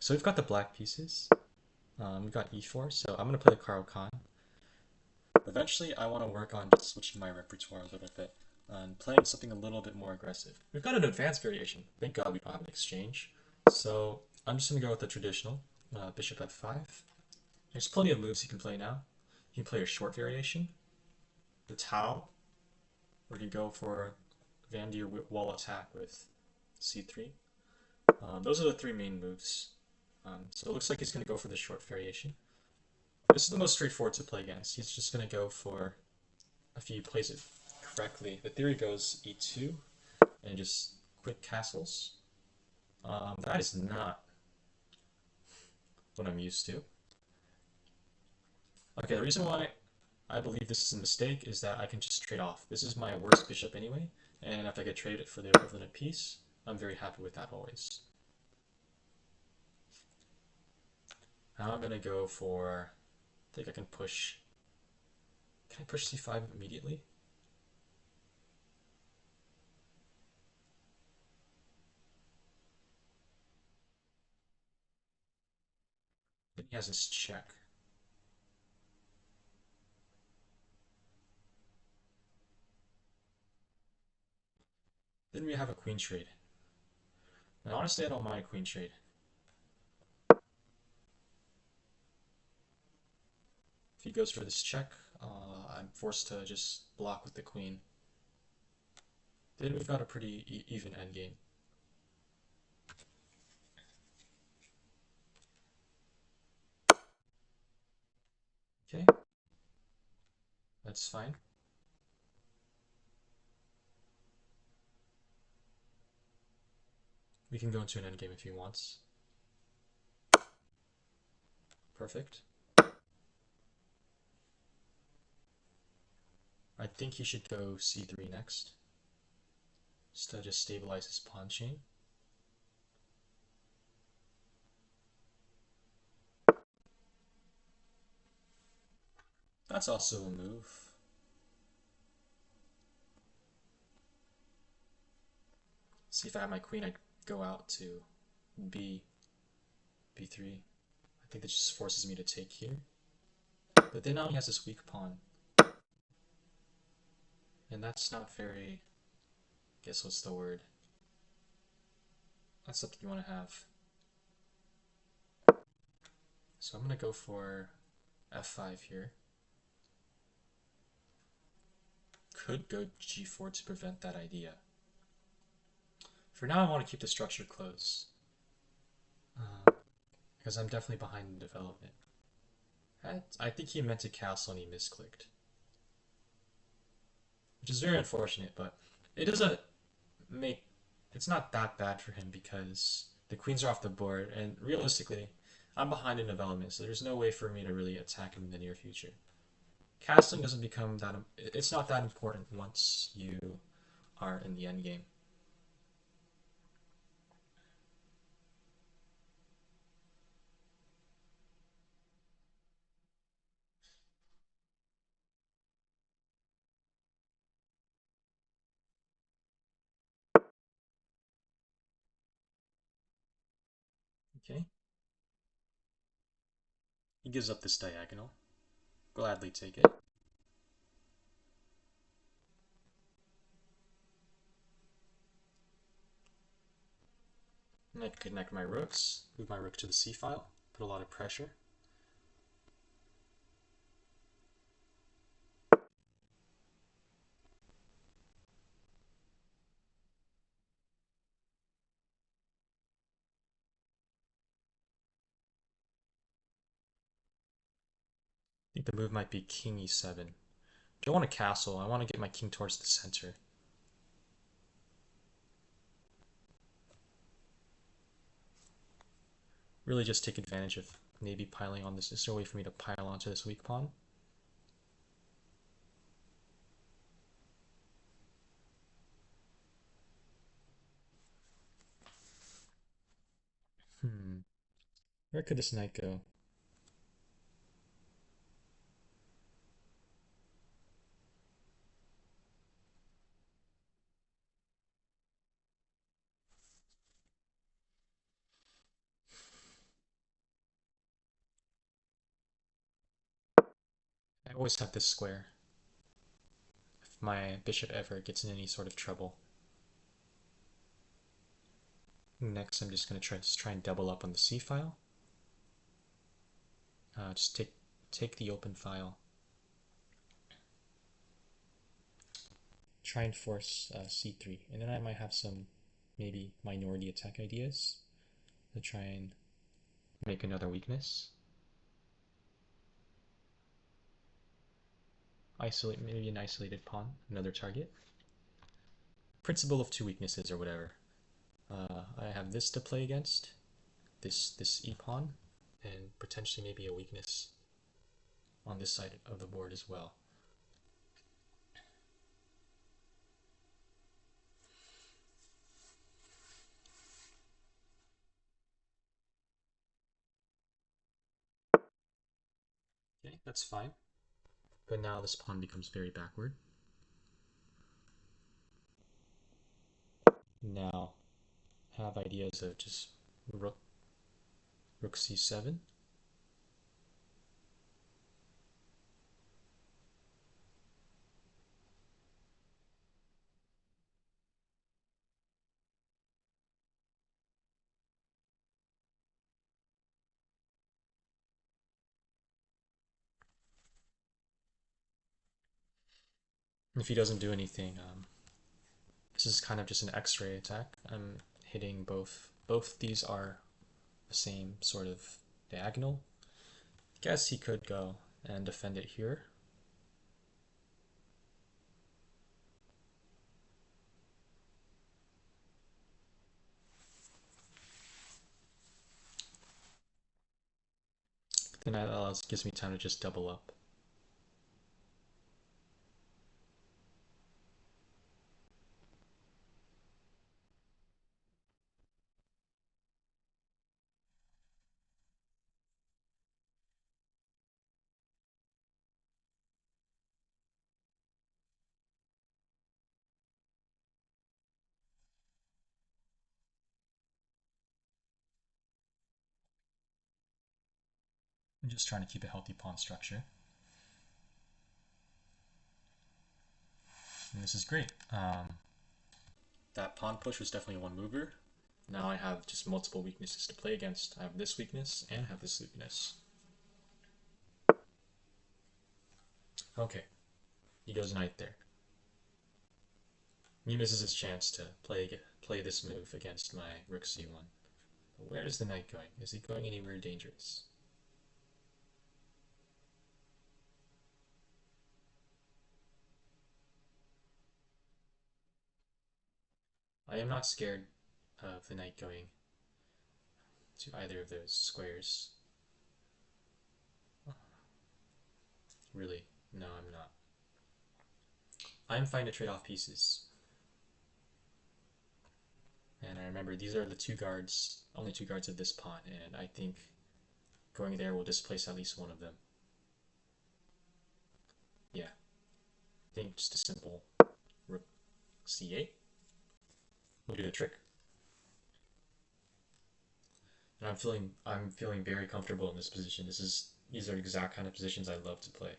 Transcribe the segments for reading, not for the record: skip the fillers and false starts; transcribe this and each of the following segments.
So we've got the black pieces. We've got e4, so I'm going to play the Caro. Eventually, I want to work on just switching my repertoire a little bit and playing something a little bit more aggressive. We've got an advanced variation. Thank God we don't have an exchange. So I'm just going to go with the traditional bishop f5. There's plenty of moves you can play now. You can play a short variation, the Tau, or you go for Van der wall attack with c3. Those are the three main moves. So it looks like he's going to go for the short variation. This is the most straightforward to play against. He's just going to go for, if he plays it correctly, the theory goes e2 and just quick castles. That is not what I'm used to. Okay, the reason why I believe this is a mistake is that I can just trade off. This is my worst bishop anyway, and if I get traded for the equivalent piece, I'm very happy with that always. Now I'm going to go for, I think I can push, can I push c5 immediately? Then he has his check. Then we have a queen trade. And honestly, I don't mind a queen trade. If he goes for this check, I'm forced to just block with the queen. Then we've got a pretty even endgame. Okay, that's fine. We can go into an endgame if he wants. Perfect. I think he should go c3 next, just to just stabilize his pawn chain. That's also a move. See, if I had my queen, I'd go out to b3. I think that just forces me to take here. But then now he has this weak pawn. And that's not very, guess what's the word? That's something you want to have. So I'm going to go for f5 here. Could go g4 to prevent that idea. For now, I want to keep the structure close. Because I'm definitely behind in development. I think he meant to castle and he misclicked. Which is very unfortunate, but it doesn't make... It's not that bad for him because the queens are off the board, and realistically, I'm behind in development, so there's no way for me to really attack him in the near future. Castling doesn't become that... It's not that important once you are in the endgame. Okay. He gives up this diagonal. Gladly take it. And I can connect my rooks, move my rook to the c file, put a lot of pressure. I think the move might be king e7. Don't want a castle, I want to get my king towards the center. Really just take advantage of maybe piling on this. Is there a way for me to pile onto this weak pawn? Where could this knight go? always have this square. If my bishop ever gets in any sort of trouble. Next, I'm just going to try and double up on the c file. Just take the open file. Try and force c3, and then I might have some maybe minority attack ideas to try and make another weakness. Isolate, maybe an isolated pawn, another target. Principle of two weaknesses or whatever. I have this to play against, this e pawn, and potentially maybe a weakness on this side of the board as well. Okay, that's fine. But now this pawn becomes very backward. Now have ideas of just rook c7. If he doesn't do anything, this is kind of just an X-ray attack. I'm hitting both. Both these are the same sort of diagonal. Guess he could go and defend it here. Then that gives me time to just double up. I'm just trying to keep a healthy pawn structure. And this is great. That pawn push was definitely one mover. Now I have just multiple weaknesses to play against. I have this weakness and I have this weakness. Okay, he goes knight there. He misses his chance to play this move against my rook c1. But where is the knight going? Is he going anywhere dangerous? I am not scared of the knight going to either of those squares. Really, no, I'm not. I'm fine to trade off pieces. And I remember these are the two guards, only two guards of this pawn, and I think going there will displace at least one of them. Yeah, I think just a simple rook c8 will do the trick. And I'm feeling very comfortable in this position. These are exact kind of positions I love to play.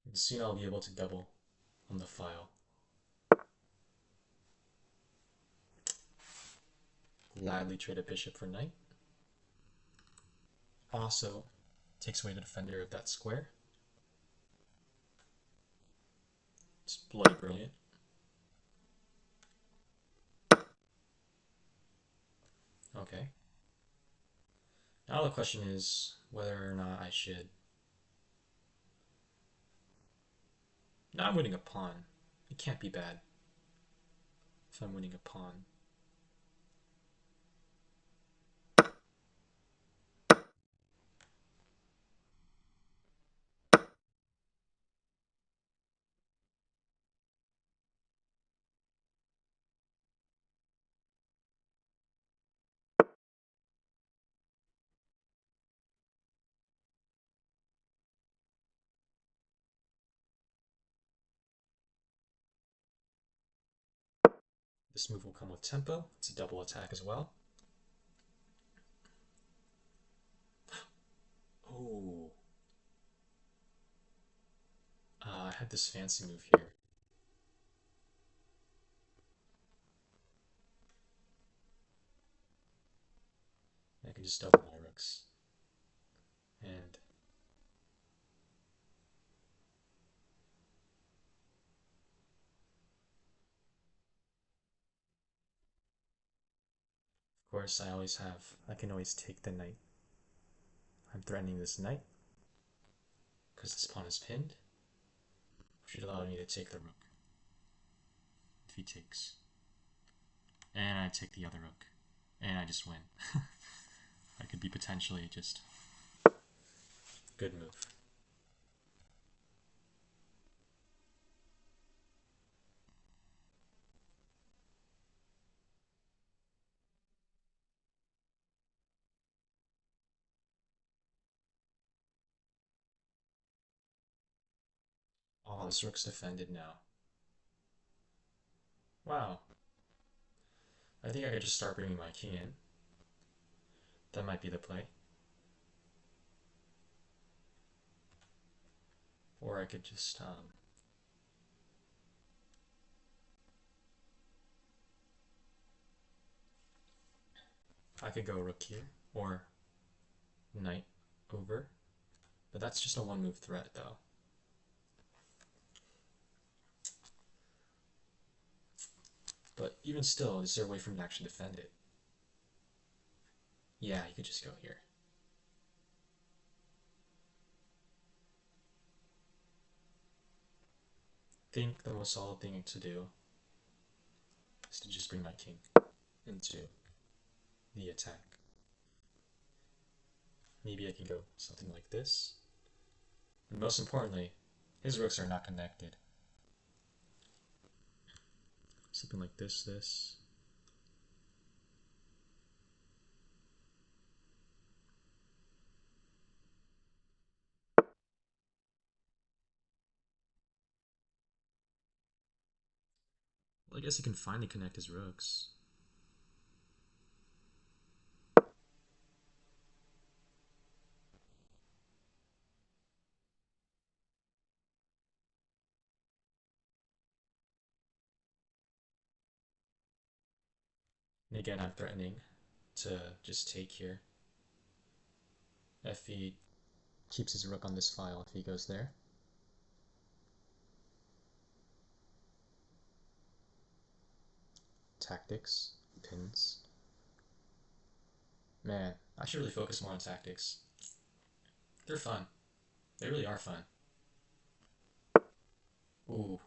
And soon I'll be able to double on the file. Gladly trade a bishop for knight. Also takes away the defender of that square. It's bloody brilliant. Okay. Now the question is whether or not I should. Now I'm winning a pawn. It can't be bad if I'm winning a pawn. This move will come with tempo. It's a double attack as well. Oh, I had this fancy move here. I can just double my rooks. And of course, I can always take the knight. I'm threatening this knight because this pawn is pinned, which should allow me to take the rook if he takes. And I take the other rook, and I just win. I could be potentially just good move. Oh, this rook's defended now. Wow. I think I could just start bringing my king in. That might be the play. Or I could just, I could go rook here, or knight over. But that's just a one move threat, though. But even still, is there a way for me to actually defend it? Yeah, you could just go here. I think the most solid thing to do is to just bring my king into the attack. Maybe I can go something like this. And most importantly, his rooks are not connected. Something like this. Well, I guess he can finally connect his rooks. And again, I'm threatening to just take here. If he keeps his rook on this file, if he goes there. Tactics, pins. Man, I should really focus more on tactics. They're fun. They really are fun. Ooh.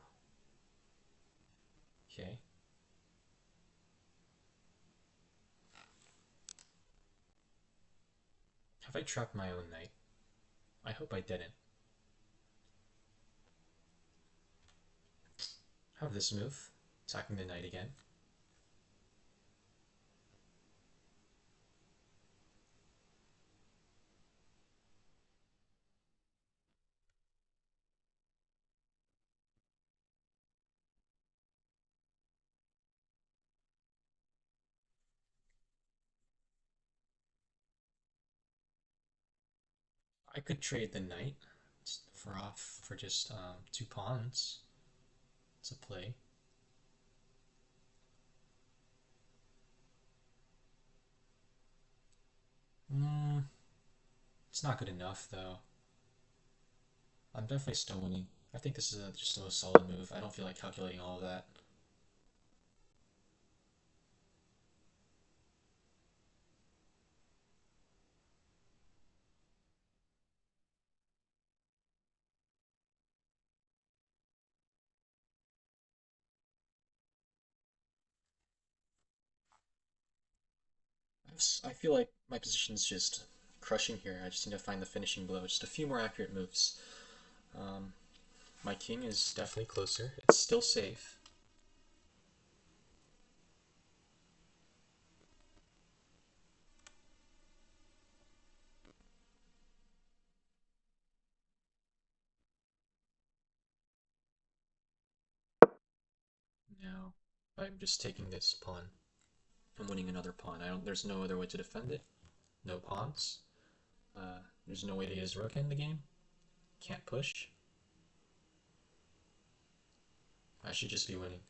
Okay. Have I trapped my own knight? I hope I didn't. Have this move, attacking the knight again. I could trade the knight for just two pawns. It's a play. Mm, it's not good enough though. I'm definitely still winning. I think this is just a solid move. I don't feel like calculating all of that. I feel like my position is just crushing here. I just need to find the finishing blow. Just a few more accurate moves. Um, my king is definitely closer. It's still safe. No. I'm just taking this pawn. I'm winning another pawn. I don't. There's no other way to defend it. No pawns. There's no way to get his rook in the game. Can't push. I should just be winning.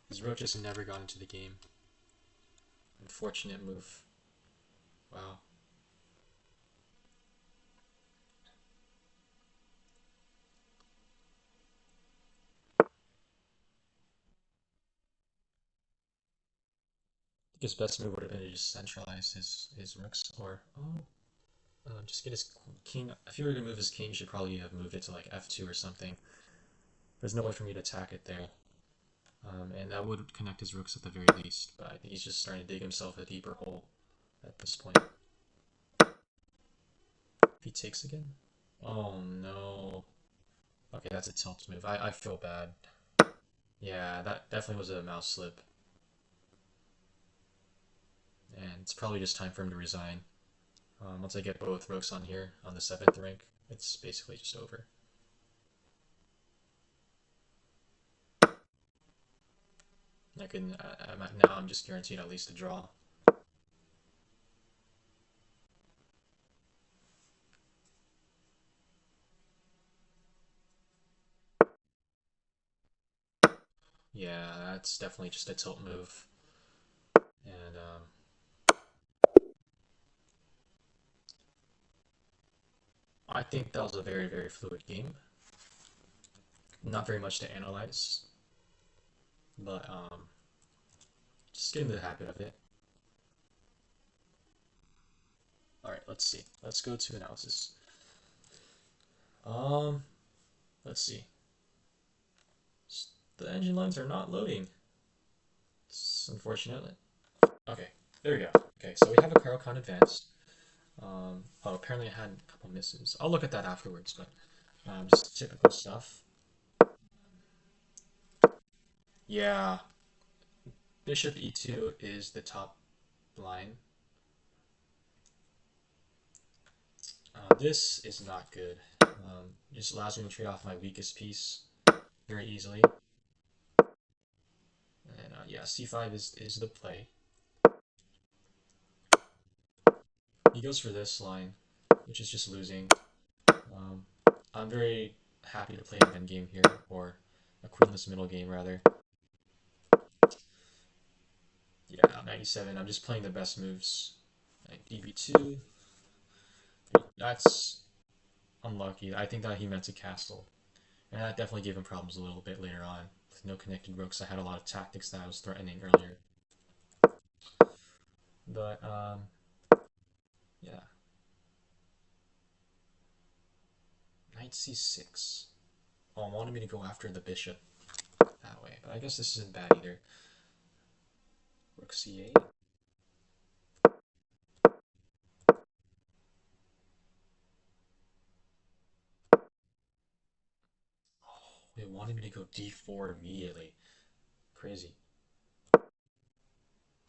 His rook just never got into the game. Unfortunate move. Wow. I think his best move would have been to just centralize his rooks, or just get his king. If you were gonna move his king, you should probably have moved it to like f2 or something. There's no way for me to attack it there, and that would connect his rooks at the very least. But I think he's just starting to dig himself a deeper hole at this point. If he takes again, oh no. Okay, that's a tilt move. I feel bad. Yeah, that definitely was a mouse slip, and it's probably just time for him to resign. Once I get both rooks on here on the 7th rank, it's basically just over. I can now I'm just guaranteed at least a draw. Yeah, that's definitely just a tilt move, and I think that was a very fluid game. Not very much to analyze, but just get into the habit of it. All right, let's see. Let's go to analysis. Um, let's see. The engine lines are not loading. It's unfortunate. Okay, there we go. Okay, so we have a Caro advanced. Oh, apparently I had a couple misses. I'll look at that afterwards, but just typical stuff. Yeah, bishop e2 is the top line. This is not good. Just allows me to trade off my weakest piece very easily. And yeah, c5 is the play. He goes for this line, which is just losing. I'm very happy to play an endgame here, or a queenless middle game rather. Yeah, 97. I'm just playing the best moves. Like db2. That's unlucky. I think that he meant to castle. And that definitely gave him problems a little bit later on. With no connected rooks, I had a lot of tactics that I was threatening earlier. But, yeah. Knight c6. Oh, I wanted me to go after the bishop that way, but I guess this isn't bad either. Rook c8. They wanted me to go d4 immediately. Crazy.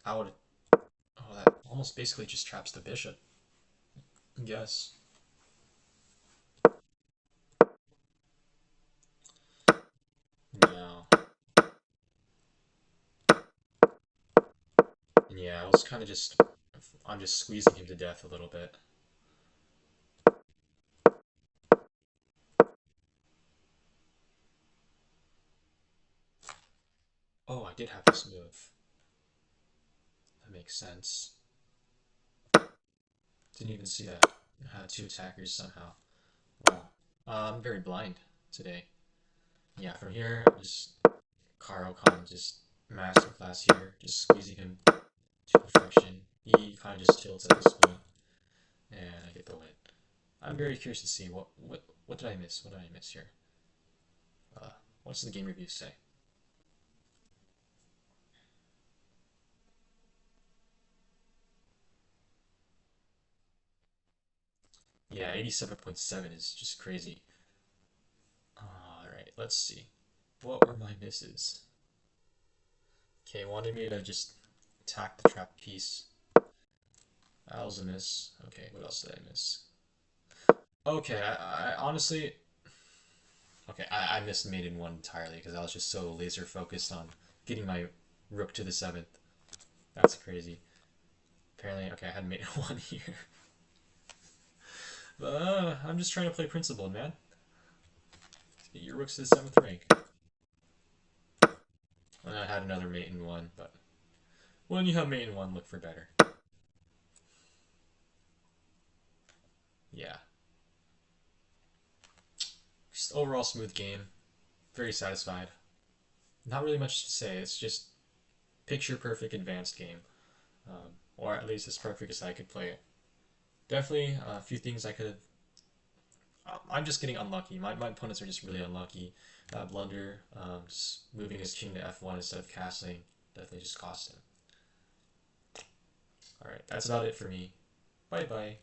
I would. Oh, that almost basically just traps the bishop. I guess. No. Yeah, I was kind of just. I'm just squeezing him to death a little bit. Oh, I did have this move. That makes sense. Didn't even see that. I had two attackers somehow. Wow. I'm very blind today. Yeah, from here, just Caro just masterclass here, just squeezing him to perfection. He kind of just tilts at this point, and I get the win. I'm very curious to see what did I miss? What did I miss here? Uh, what's the game review say? Yeah, 87.7 is just crazy. Alright, let's see. What were my misses? Okay, wanted me to just attack the trap piece. That was a miss. Okay, what else did I miss? Okay, I honestly, Okay, I missed mate in one entirely because I was just so laser focused on getting my rook to the seventh. That's crazy. Apparently, okay, I had mate in one here. But I'm just trying to play principled, man. Get your rooks to the seventh rank. And I had another mate in one, but when you have mate in one, look for better. Yeah. Just overall smooth game. Very satisfied. Not really much to say. It's just picture perfect advanced game. Or at least as perfect as I could play it. Definitely a few things I could. I'm just getting unlucky. My opponents are just really unlucky. Blunder, just moving his king to f1 instead of castling, definitely just cost him. Alright, that's about it for me. Bye bye.